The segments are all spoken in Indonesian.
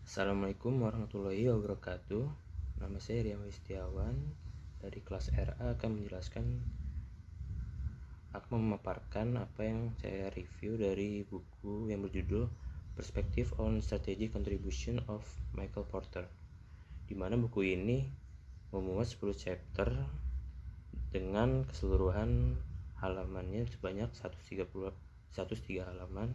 Assalamualaikum warahmatullahi wabarakatuh. Nama saya Rian Setiawan dari kelas RA akan memaparkan apa yang saya review dari buku yang berjudul Perspective on Strategic Contribution of Michael Porter, di mana buku ini memuat 10 chapter dengan keseluruhan halamannya sebanyak 103 halaman.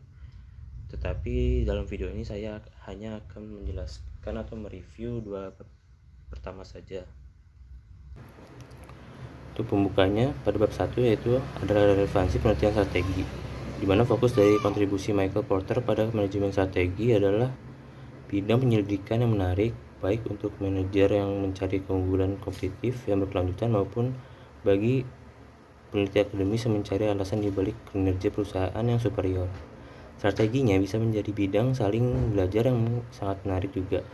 Tetapi dalam video ini saya hanya akan menjelaskan atau mereview dua bab pertama saja. Untuk pembukanya pada bab 1 yaitu adalah relevansi penelitian strategi, di mana fokus dari kontribusi Michael Porter pada manajemen strategi adalah bidang penyelidikan yang menarik, baik untuk manajer yang mencari keunggulan kompetitif yang berkelanjutan maupun bagi peneliti akademis yang mencari alasan di balik kinerja perusahaan yang superior. Strateginya bisa menjadi bidang saling belajar yang sangat menarik juga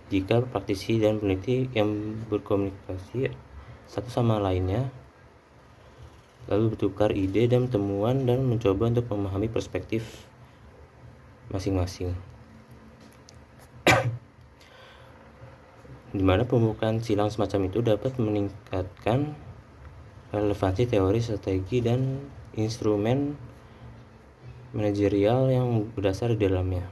jika praktisi dan peneliti yang berkomunikasi satu sama lainnya, lalu bertukar ide dan temuan dan mencoba untuk memahami perspektif masing-masing. Di mana pembukaan silang semacam itu dapat meningkatkan relevansi teori strategi dan instrumen manajerial yang berdasar di dalamnya.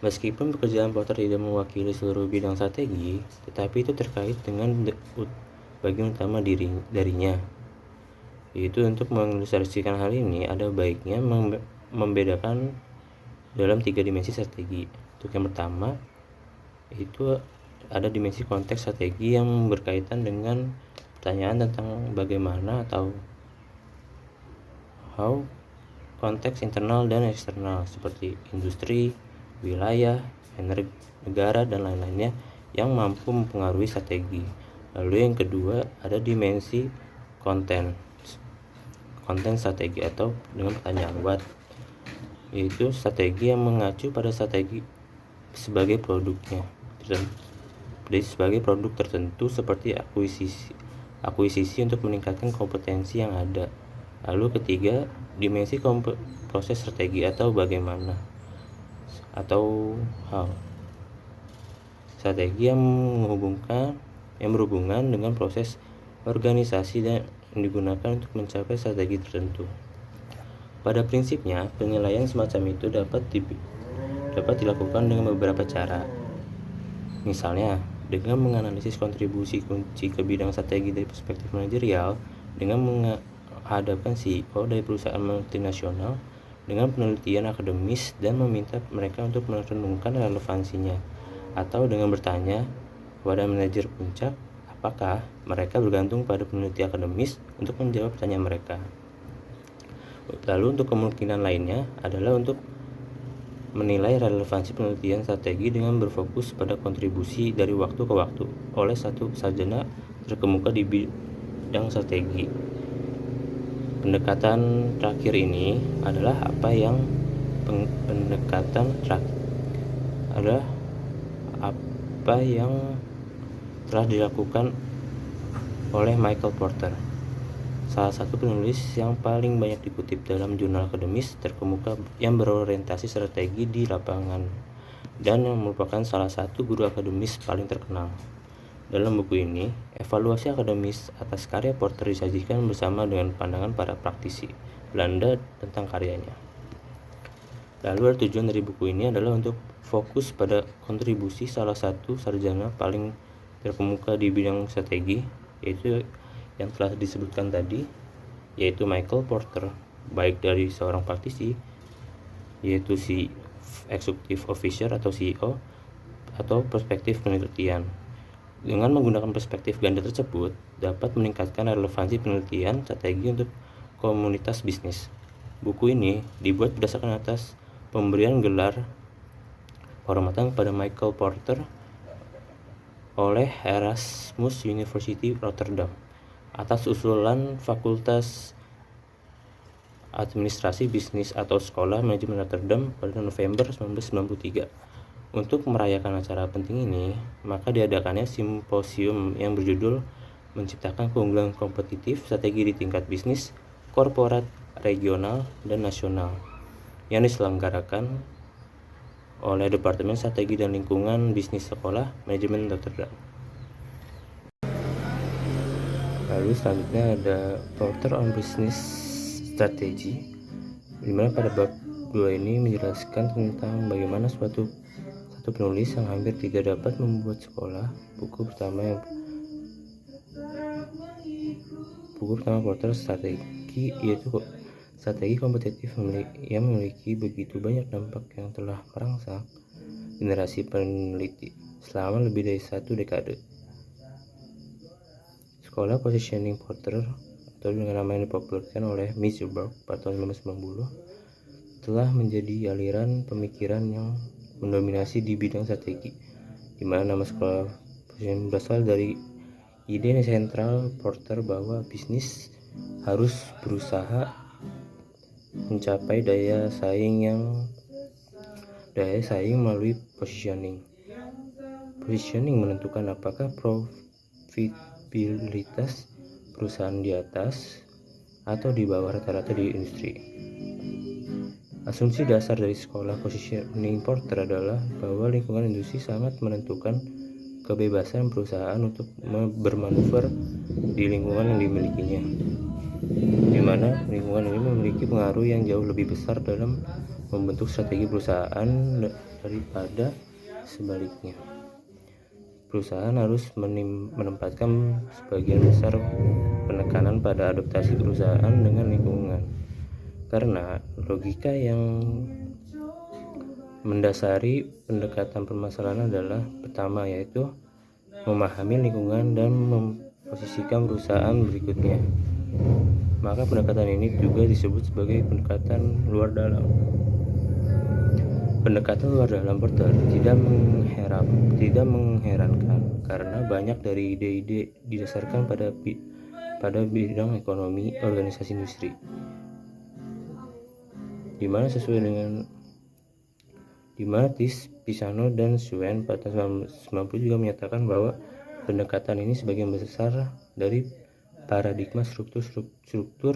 Meskipun pekerjaan Porter tidak mewakili seluruh bidang strategi, tetapi itu terkait dengan bagian utama darinya, yaitu untuk mengilustrasikan hal ini ada baiknya membedakan dalam 3 dimensi strategi. Untuk yang pertama, itu ada dimensi konteks strategi yang berkaitan dengan pertanyaan tentang bagaimana atau how, konteks internal dan eksternal seperti industri, wilayah, energi, negara, dan lain-lainnya yang mampu mempengaruhi strategi. Lalu yang kedua ada dimensi konten strategi atau dengan pertanyaan what, yaitu strategi yang mengacu pada strategi sebagai produknya, sebagai produk tertentu seperti akuisisi untuk meningkatkan kompetensi yang ada. Lalu ketiga, dimensi proses strategi atau bagaimana atau how, strategi yang berhubungan dengan proses organisasi dan yang digunakan untuk mencapai strategi tertentu. Pada prinsipnya, penilaian semacam itu dapat dilakukan dengan beberapa cara. Misalnya, dengan menganalisis kontribusi kunci ke bidang strategi dari perspektif manajerial, dengan menghadapkan CEO dari perusahaan multinasional dengan penelitian akademis dan meminta mereka untuk merenungkan relevansinya, atau dengan bertanya kepada manajer puncak apakah mereka bergantung pada peneliti akademis untuk menjawab pertanyaan mereka. Lalu untuk kemungkinan lainnya adalah untuk menilai relevansi penelitian strategi dengan berfokus pada kontribusi dari waktu ke waktu oleh satu sarjana terkemuka di bidang strategi. Pendekatan terakhir ini adalah apa yang telah dilakukan oleh Michael Porter, salah satu penulis yang paling banyak dikutip dalam jurnal akademis terkemuka yang berorientasi strategi di lapangan dan yang merupakan salah satu guru akademis paling terkenal. Dalam buku ini, evaluasi akademis atas karya Porter disajikan bersama dengan pandangan para praktisi Belanda tentang karyanya. Lalu tujuan dari buku ini adalah untuk fokus pada kontribusi salah satu sarjana paling terkemuka di bidang strategi, yaitu yang telah disebutkan tadi, yaitu Michael Porter, baik dari seorang praktisi, yaitu si Executive Officer atau CEO, atau perspektif penelitian. Dengan menggunakan perspektif ganda tersebut, dapat meningkatkan relevansi penelitian strategi untuk komunitas bisnis. Buku ini dibuat berdasarkan atas pemberian gelar penghormatan kepada Michael Porter oleh Erasmus University Rotterdam atas usulan Fakultas Administrasi Bisnis atau Sekolah Manajemen Rotterdam pada November 1993. Untuk merayakan acara penting ini, maka diadakannya simposium yang berjudul Menciptakan Keunggulan Kompetitif Strategi di Tingkat Bisnis, Korporat, Regional, dan Nasional, yang diselenggarakan oleh Departemen Strategi dan Lingkungan Bisnis Sekolah Manajemen Rotterdam. Lalu selanjutnya ada Porter on Business Strategy, di mana pada bab 2 ini menjelaskan tentang bagaimana satu penulis yang hampir tidak dapat membuat sekolah. Buku pertama Porter Strategi, yaitu strategi kompetitif yang memiliki begitu banyak dampak yang telah merangsang generasi peneliti selama lebih dari 1 dekade. Sekolah Positioning Porter, atau dengan nama yang dipopulerkan oleh Meseberg pada tahun 1990, telah menjadi aliran pemikiran yang mendominasi di bidang strategi, di mana nama sekolah Positioning berasal dari ide sentral Porter bahwa bisnis harus berusaha mencapai daya saing melalui positioning. Positioning menentukan apakah profitabilitas perusahaan di atas atau di bawah rata-rata di industri. Asumsi dasar dari sekolah Positioning Porter adalah bahwa lingkungan industri sangat menentukan kebebasan perusahaan untuk bermanuver di lingkungan yang dimilikinya, di mana lingkungan ini memiliki pengaruh yang jauh lebih besar dalam membentuk strategi perusahaan daripada sebaliknya. Perusahaan harus menempatkan sebagian besar penekanan pada adaptasi perusahaan dengan lingkungan, karena logika yang mendasari pendekatan permasalahan adalah pertama, yaitu memahami lingkungan dan memposisikan perusahaan berikutnya. Maka pendekatan ini juga disebut sebagai pendekatan luar dalam. Pendekatan luar dalam Porter tidak mengherankan karena banyak dari ide-ide didasarkan pada bidang ekonomi organisasi industri, di mana Pisano dan Suen pada tahun 1990 juga menyatakan bahwa pendekatan ini sebagian besar dari paradigma struktur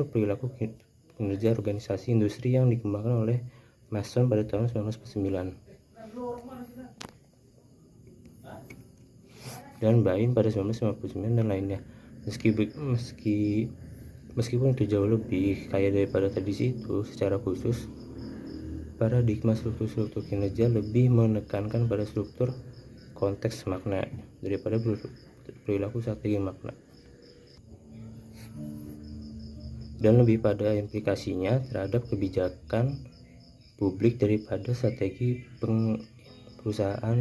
perilaku kinerja organisasi industri yang dikembangkan oleh Mason pada tahun 1949 dan Bain pada 1959 dan lainnya. Meskipun itu jauh lebih kaya daripada tradisi itu, secara khusus paradigma struktur kinerja lebih menekankan pada struktur konteks makna daripada perilaku strategi makna, dan lebih pada implikasinya terhadap kebijakan publik daripada strategi perusahaan.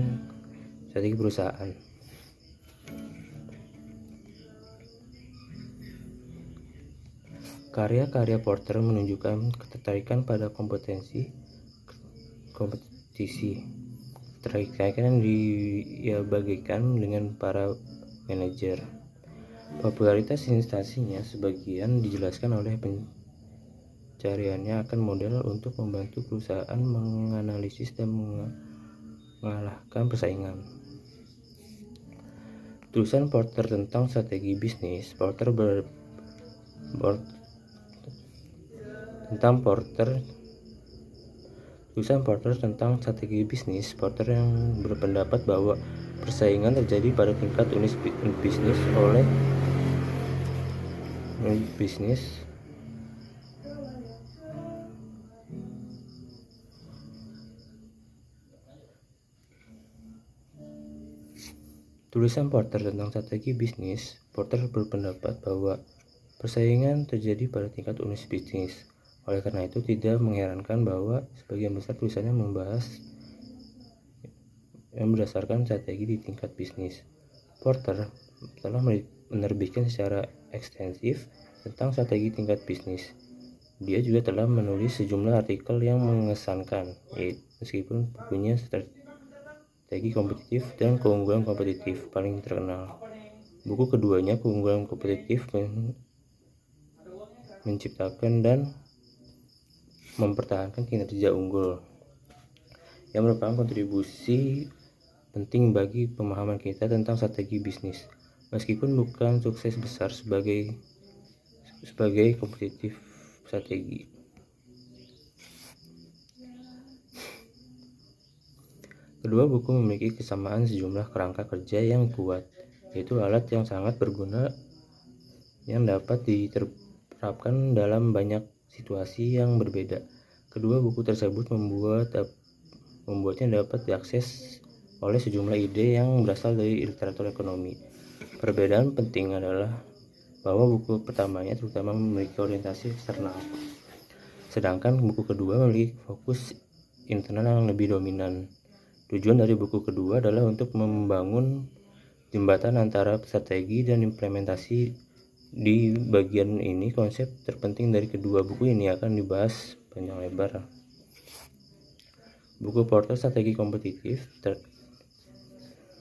Karya-karya Porter menunjukkan ketertarikan pada kompetisi, ketertarikan yang bagikan dengan para manajer. Popularitas instansinya sebagian dijelaskan oleh pencariannya akan model untuk membantu perusahaan menganalisis dan mengalahkan persaingan. Tulisan Porter tentang strategi bisnis Porter yang berpendapat bahwa persaingan terjadi pada tingkat unit bisnis oleh Tulisan Porter tentang strategi bisnis. Porter berpendapat bahwa persaingan terjadi pada tingkat unit bisnis. Oleh karena itu, tidak mengherankan bahwa sebagian besar tulisannya membahas yang berdasarkan strategi di tingkat bisnis. Porter telah menerbitkan secara ekstensif tentang strategi tingkat bisnis. Dia juga telah menulis sejumlah artikel yang mengesankan, meskipun bukunya Strategi Kompetitif dan Keunggulan Kompetitif paling terkenal. Buku keduanya, Keunggulan Kompetitif, menciptakan dan mempertahankan kinerja unggul, yang merupakan kontribusi penting bagi pemahaman kita tentang strategi bisnis, meskipun bukan sukses besar sebagai kompetitif strategi. Kedua buku memiliki kesamaan sejumlah kerangka kerja yang kuat, yaitu alat yang sangat berguna yang dapat diterapkan dalam banyak situasi yang berbeda. Kedua buku tersebut membuatnya dapat diakses oleh sejumlah ide yang berasal dari literatur ekonomi. Perbedaan penting adalah bahwa buku pertamanya terutama memiliki orientasi eksternal, sedangkan buku kedua memiliki fokus internal yang lebih dominan. Tujuan dari buku kedua adalah untuk membangun jembatan antara strategi dan implementasi. Di bagian ini, konsep terpenting dari kedua buku ini akan dibahas panjang lebar. Buku Porter Strategi Kompetitif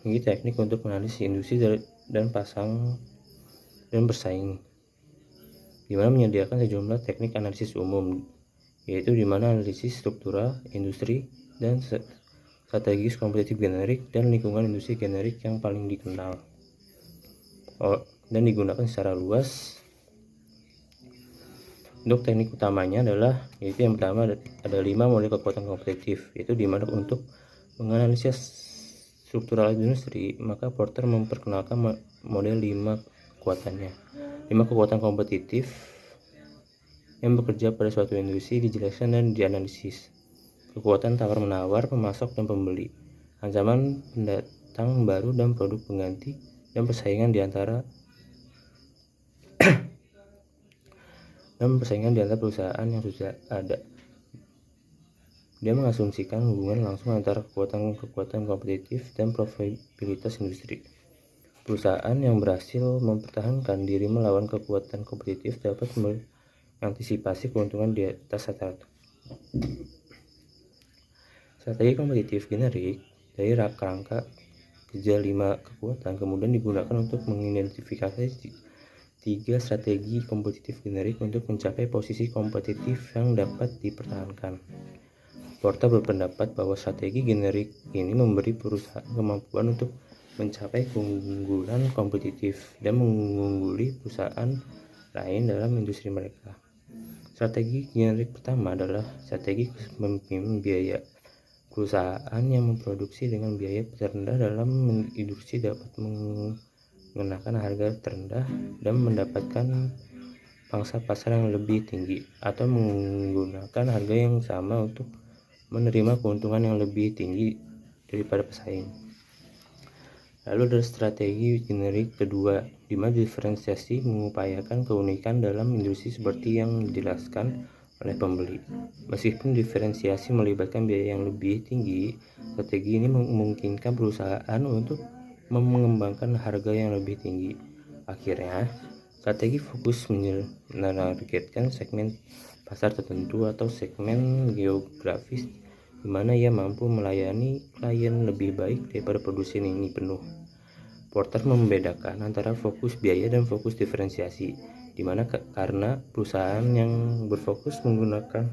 ini teknik untuk menganalisis industri dan bersaing, di mana menyediakan sejumlah teknik analisis umum, yaitu di mana analisis struktural industri dan strategis kompetitif generik dan lingkungan industri generik yang paling dikenal dan digunakan secara luas. Untuk teknik utamanya adalah, yaitu yang pertama ada 5 model kekuatan kompetitif, yaitu di mana untuk menganalisis struktural industri, maka Porter memperkenalkan model 5 kekuatannya. 5 kekuatan kompetitif yang bekerja pada suatu industri dijelaskan dan dianalisis. Kekuatan tawar-menawar, pemasok dan pembeli, ancaman pendatang baru dan produk pengganti, dan persaingan di antara perusahaan yang sudah ada. Dia mengasumsikan hubungan langsung antara kekuatan kompetitif dan profitabilitas industri. Perusahaan yang berhasil mempertahankan diri melawan kekuatan kompetitif dapat mengantisipasi keuntungan di atas rata-rata. Strategi kompetitif generik dari kerangka kerja 5 kekuatan kemudian digunakan untuk mengidentifikasi 3 strategi kompetitif generik untuk mencapai posisi kompetitif yang dapat dipertahankan. Porter berpendapat bahwa strategi generik ini memberi perusahaan kemampuan untuk mencapai keunggulan kompetitif dan mengungguli perusahaan lain dalam industri mereka. Strategi generik pertama adalah strategi kepemimpinan biaya. Perusahaan yang memproduksi dengan biaya terendah dalam industri dapat mengenakan harga terendah dan mendapatkan pangsa pasar yang lebih tinggi, atau menggunakan harga yang sama untuk menerima keuntungan yang lebih tinggi daripada pesaing. Lalu ada strategi generik kedua, di mana diferensiasi mengupayakan keunikan dalam industri seperti yang dijelaskan oleh pembeli. Meskipun diferensiasi melibatkan biaya yang lebih tinggi, strategi ini memungkinkan perusahaan untuk mengembangkan harga yang lebih tinggi. Akhirnya, strategi fokus menargetkan segmen pasar tertentu atau segmen geografis di mana ia mampu melayani klien lebih baik daripada produsen ini penuh. Porter membedakan antara fokus biaya dan fokus diferensiasi, di mana karena perusahaan yang berfokus menggunakan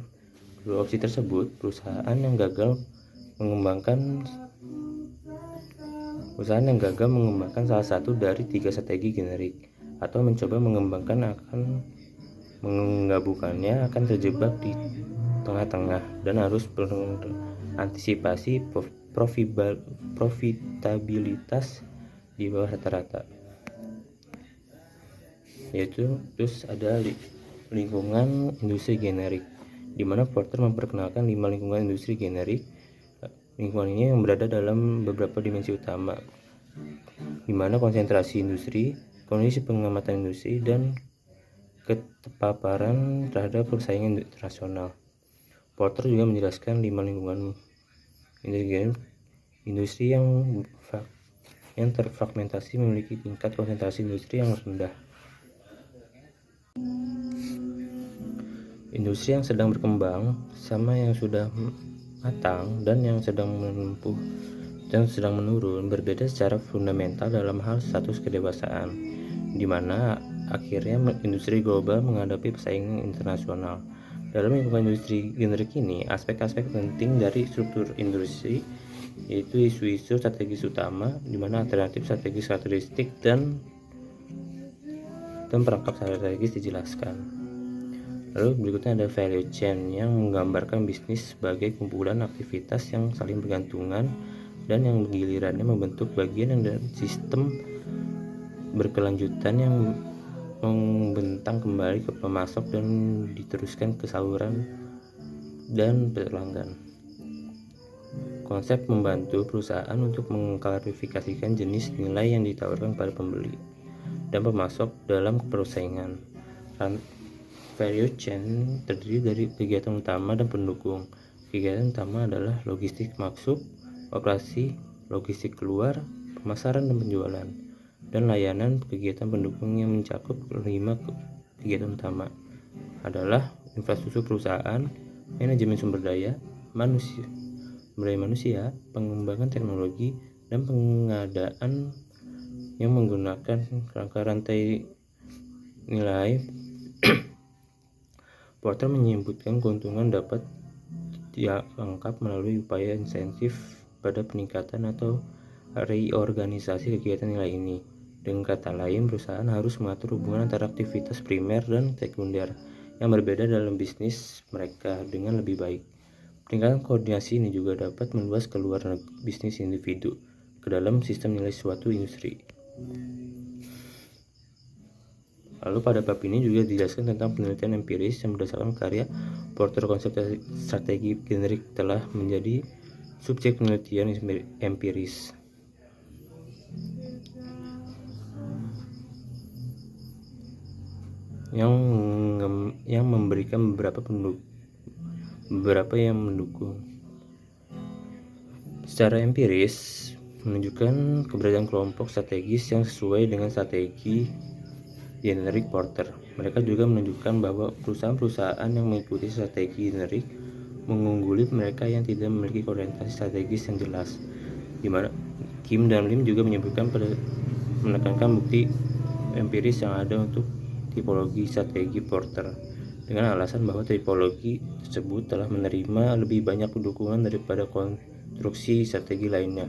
dua opsi tersebut, perusahaan yang gagal mengembangkan salah satu dari 3 strategi generik atau mencoba mengembangkan akan menggabungkannya akan terjebak di tengah-tengah dan harus berantisipasi profitabilitas di bawah rata-rata. Yaitu terus ada lingkungan industri generik, di mana Porter memperkenalkan 5 lingkungan industri generik. Lingkungan ini yang berada dalam beberapa dimensi utama, di mana konsentrasi industri, kondisi pengamatan industri, dan keterpaparan terhadap persaingan internasional. Porter juga menjelaskan 5 lingkungan industri yang terfragmentasi memiliki tingkat konsentrasi industri yang rendah. Industri yang sedang berkembang sama yang sudah matang dan yang sedang menurun berbeda secara fundamental dalam hal status kedewasaan, di mana akhirnya industri global menghadapi persaingan internasional. Dalam lingkungan industri generik ini, aspek-aspek penting dari struktur industri yaitu isu-isu strategis utama, di mana alternatif strategis karakteristik dan perangkap strategis dijelaskan. Lalu berikutnya ada value chain yang menggambarkan bisnis sebagai kumpulan aktivitas yang saling bergantungan dan yang gilirannya membentuk bagian dan sistem berkelanjutan yang membentang kembali ke pemasok dan diteruskan ke saluran dan pelanggan. Konsep membantu perusahaan untuk mengklarifikasikan jenis nilai yang ditawarkan pada pembeli dan pemasok dalam persaingan. Value chain terdiri dari kegiatan utama dan pendukung. Kegiatan utama adalah logistik masuk, operasi, logistik keluar, pemasaran dan penjualan, dan layanan. Kegiatan pendukung yang mencakup 5 kegiatan utama adalah infrastruktur perusahaan, manajemen sumber daya manusia, pengembangan teknologi, dan pengadaan yang menggunakan rangka rantai nilai. Porter menyebutkan keuntungan dapat diangkat melalui upaya insentif pada peningkatan atau reorganisasi kegiatan nilai ini. Dengan kata lain, perusahaan harus mengatur hubungan antara aktivitas primer dan sekunder yang berbeda dalam bisnis mereka dengan lebih baik. Peningkatan koordinasi ini juga dapat meluas keluar bisnis individu ke dalam sistem nilai suatu industri. Lalu pada bab ini juga dijelaskan tentang penelitian empiris yang berdasarkan karya Porter. Konsep strategi generik telah menjadi subjek penelitian empiris. Yang memberikan beberapa yang mendukung. Secara empiris menunjukkan keberadaan kelompok strategis yang sesuai dengan strategi generik Porter. Mereka juga menunjukkan bahwa perusahaan-perusahaan yang mengikuti strategi generik mengungguli mereka yang tidak memiliki orientasi strategis yang jelas, di mana Kim dan Lim juga menekankan bukti empiris yang ada untuk tipologi strategi Porter dengan alasan bahwa tipologi tersebut telah menerima lebih banyak dukungan daripada konstruksi strategi lainnya.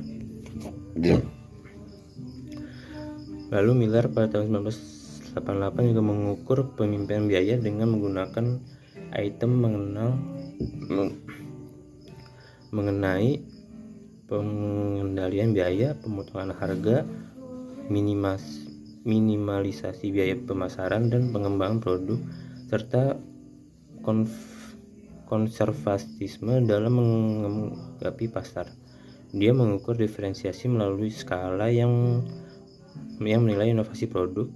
Lalu Miller pada tahun 1988 juga mengukur pemimpinan biaya dengan menggunakan item mengenai pengendalian biaya, pemotongan harga, minimalisasi biaya pemasaran dan pengembangan produk, serta konservatisme dalam menghadapi pasar. Dia mengukur diferensiasi melalui skala yang menilai inovasi produk,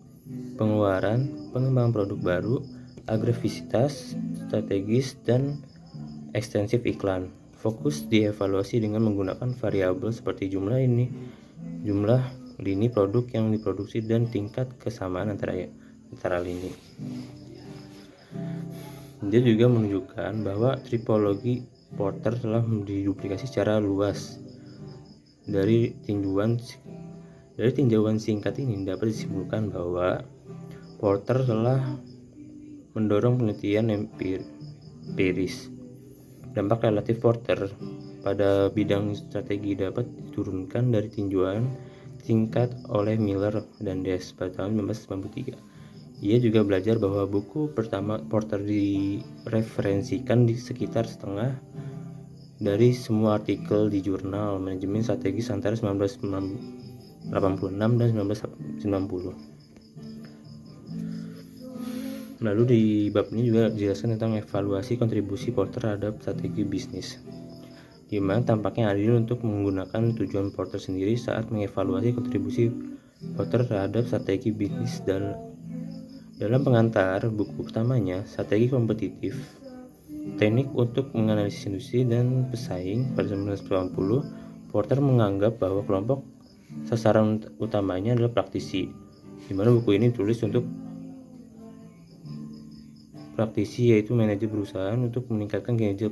pengeluaran, pengembangan produk baru, agresivitas strategis, dan ekstensif iklan. Fokus dievaluasi dengan menggunakan variabel seperti jumlah lini produk yang diproduksi dan tingkat kesamaan antara lini. Dia juga menunjukkan bahwa tipologi Porter telah diduplikasi secara luas. Dari tinjauan singkat ini dapat disimpulkan bahwa Porter telah mendorong penelitian empiris. Dampak relatif Porter pada bidang strategi dapat diturunkan dari tinjauan singkat oleh Miller dan Des pada tahun 1993. Ia juga belajar bahwa buku pertama Porter direferensikan di sekitar setengah dari semua artikel di jurnal manajemen strategis antara 1986 dan 1990. Lalu di bab ini juga dijelaskan tentang evaluasi kontribusi Porter terhadap strategi bisnis, di mana tampaknya adil untuk menggunakan tujuan Porter sendiri saat mengevaluasi kontribusi Porter terhadap strategi bisnis. Dalam pengantar buku pertamanya, Strategi Kompetitif, Teknik untuk Menganalisis Industri dan Pesaing pada 1980, Porter menganggap bahwa kelompok sasaran utamanya adalah praktisi, di mana buku ini ditulis untuk praktisi, yaitu manajer perusahaan, untuk meningkatkan kinerja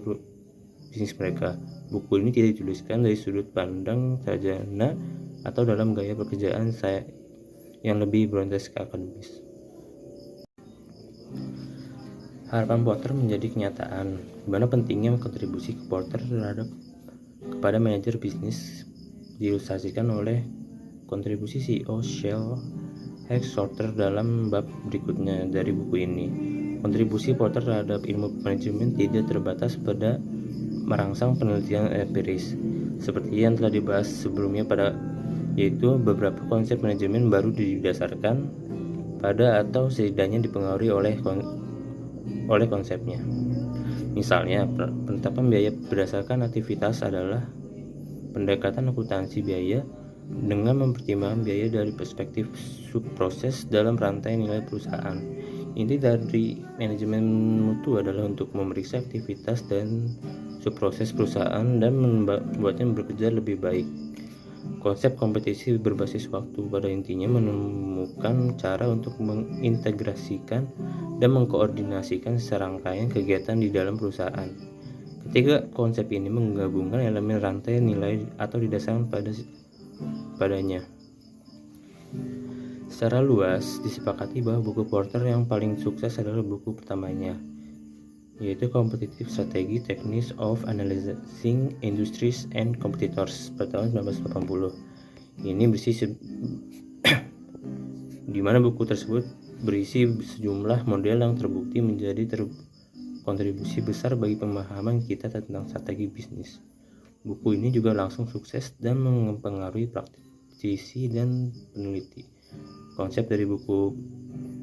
bisnis mereka. Buku ini tidak dituliskan dari sudut pandang sarjana atau dalam gaya pekerjaan saya yang lebih berorientasi akademis. Harapan Porter menjadi kenyataan, di mana pentingnya kontribusi ke Porter kepada manajer bisnis diilustrasikan oleh kontribusi CEO Shell Shorter dalam bab berikutnya dari buku ini. Kontribusi Porter terhadap ilmu manajemen tidak terbatas pada merangsang penelitian empiris seperti yang telah dibahas sebelumnya yaitu beberapa konsep manajemen baru didasarkan pada atau setidaknya dipengaruhi oleh konsepnya. Misalnya, penetapan biaya berdasarkan aktivitas adalah pendekatan akuntansi biaya dengan mempertimbangkan biaya dari perspektif subproses dalam rantai nilai perusahaan. Inti dari manajemen mutu adalah untuk memeriksa aktivitas dan subproses perusahaan dan membuatnya bekerja lebih baik. Konsep kompetisi berbasis waktu pada intinya menemukan cara untuk mengintegrasikan dan mengkoordinasikan serangkaian kegiatan di dalam perusahaan. Ketiga konsep ini menggabungkan elemen rantai nilai atau didasarkan padanya. Secara luas disepakati bahwa buku Porter yang paling sukses adalah buku pertamanya, yaitu Competitive Strategy: Techniques of Analyzing Industries and Competitors pada tahun 1980. Ini di mana buku tersebut berisi sejumlah model yang terbukti menjadi kontribusi besar bagi pemahaman kita tentang strategi bisnis. Buku ini juga langsung sukses dan mempengaruhi praktisi dan peneliti. Konsep dari buku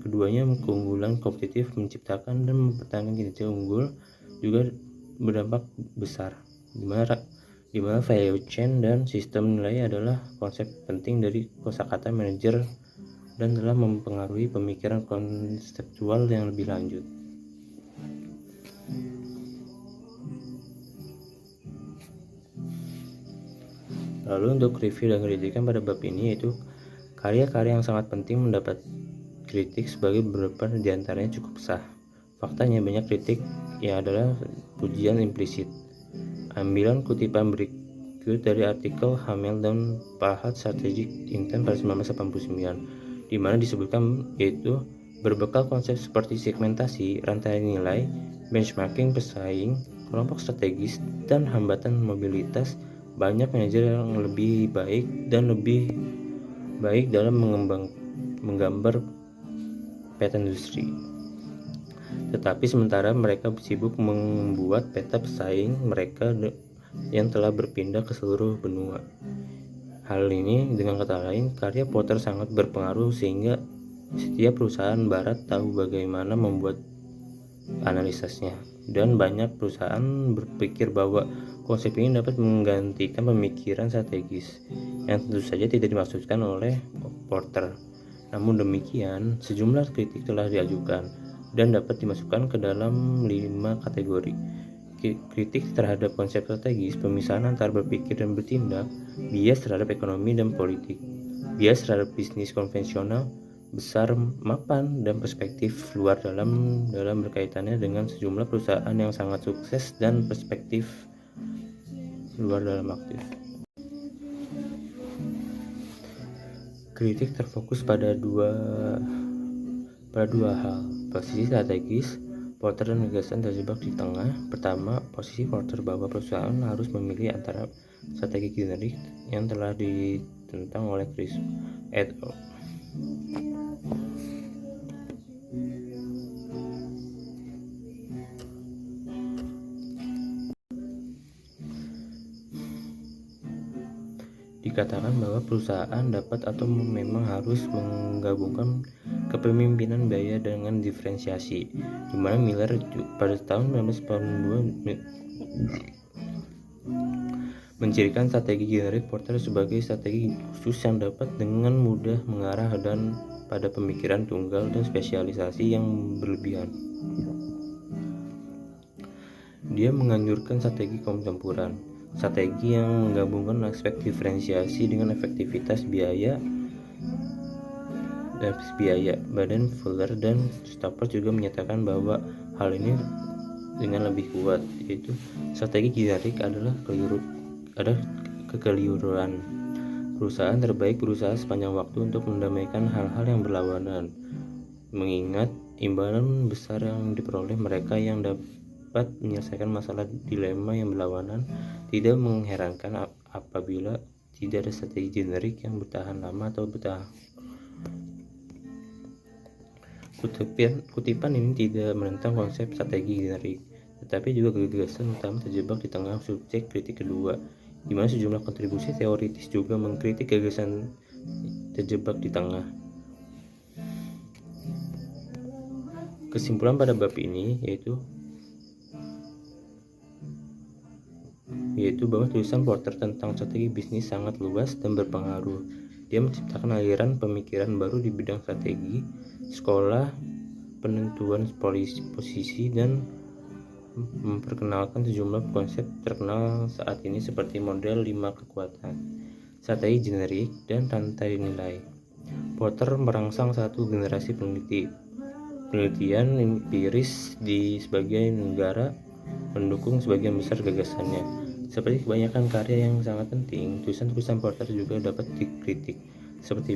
keduanya, keunggulan kompetitif, menciptakan dan mempertahankan kinerja unggul, juga berdampak besar, di mana value chain dan sistem nilai adalah konsep penting dari kosakata manajer dan telah mempengaruhi pemikiran konseptual yang lebih lanjut. Lalu untuk review dan kritikan pada bab ini, yaitu karya-karya yang sangat penting mendapat kritik sebagai beberapa diantaranya cukup sah. Faktanya banyak kritik yang adalah pujian implisit. Ambilan kutipan berikut dari artikel Hamel dan Pahat Strategic Intent pada 1989, di mana disebutkan yaitu berbekal konsep seperti segmentasi, rantai nilai, benchmarking pesaing, kelompok strategis, dan hambatan mobilitas, banyak manajer yang lebih baik dan lebih baik dalam menggambar peta industri. Tetapi sementara mereka sibuk membuat peta pesaing mereka yang telah berpindah ke seluruh benua. Hal ini dengan kata lain, karya Porter sangat berpengaruh sehingga setiap perusahaan barat tahu bagaimana membuat analisisnya, dan banyak perusahaan berpikir bahwa konsep ini dapat menggantikan pemikiran strategis, yang tentu saja tidak dimaksudkan oleh Porter. Namun demikian, sejumlah kritik telah diajukan dan dapat dimasukkan ke dalam 5 kategori. Kritik terhadap konsep strategis, pemisahan antara berpikir dan bertindak, bias terhadap ekonomi dan politik, bias terhadap bisnis konvensional, besar mapan dan perspektif luar dalam berkaitannya dengan sejumlah perusahaan yang sangat sukses, dan perspektif luar dalam aktif. Kritik terfokus pada dua hal. Posisi strategis, Porter dan gagasan terjebak di tengah. Pertama, posisi Porter bahwa perusahaan harus memilih antara strategi generik yang telah ditentang oleh Chris et al. Dikatakan bahwa perusahaan dapat atau memang harus menggabungkan kepemimpinan biaya dengan diferensiasi, di mana Miller pada tahun 1982 mencirikan strategi generik Porter sebagai strategi khusus yang dapat dengan mudah mengarah dan pada pemikiran tunggal dan spesialisasi yang berlebihan. Dia menganjurkan strategi kontemporer, strategi yang menggabungkan aspek diferensiasi dengan efektivitas biaya. Baden, Fuller, dan Stopper juga menyatakan bahwa hal ini dengan lebih kuat, yaitu strategi generik adalah kekeliruan. Perusahaan terbaik berusaha sepanjang waktu untuk mendamaikan hal-hal yang berlawanan, mengingat imbalan besar yang diperoleh mereka yang dapat menyelesaikan masalah dilema yang berlawanan. Tidak mengherankan apabila tidak ada strategi generik yang bertahan lama atau bertahan. Kutipan ini tidak menentang konsep strategi generik, tetapi juga gagasan utama terjebak di tengah subjek kritik kedua, di mana sejumlah kontribusi teoritis juga mengkritik gagasan terjebak di tengah. Kesimpulan pada bab ini yaitu bahwa tulisan Porter tentang strategi bisnis sangat luas dan berpengaruh. Dia menciptakan aliran pemikiran baru di bidang strategi, sekolah, penentuan posisi, dan memperkenalkan sejumlah konsep terkenal saat ini seperti model 5 kekuatan, strategi generik, dan rantai nilai. Porter merangsang satu generasi penelitian empiris di sebagian negara mendukung sebagian besar gagasannya. Seperti kebanyakan karya yang sangat penting, tulisan-tulisan Porter juga dapat dikritik, seperti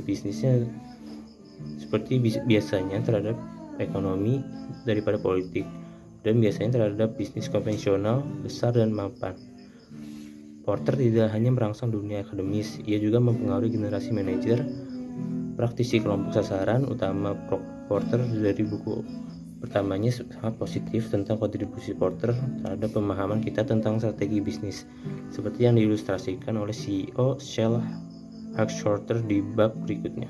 biasanya terhadap ekonomi daripada politik, dan biasanya terhadap bisnis konvensional, besar dan mapan. Porter tidak hanya merangsang dunia akademis, ia juga mempengaruhi generasi manajer, praktisi kelompok sasaran utama. Porter dari buku pertamanya sangat positif tentang kontribusi Porter terhadap pemahaman kita tentang strategi bisnis, seperti yang diilustrasikan oleh CEO Shell Hartshorter di bab berikutnya.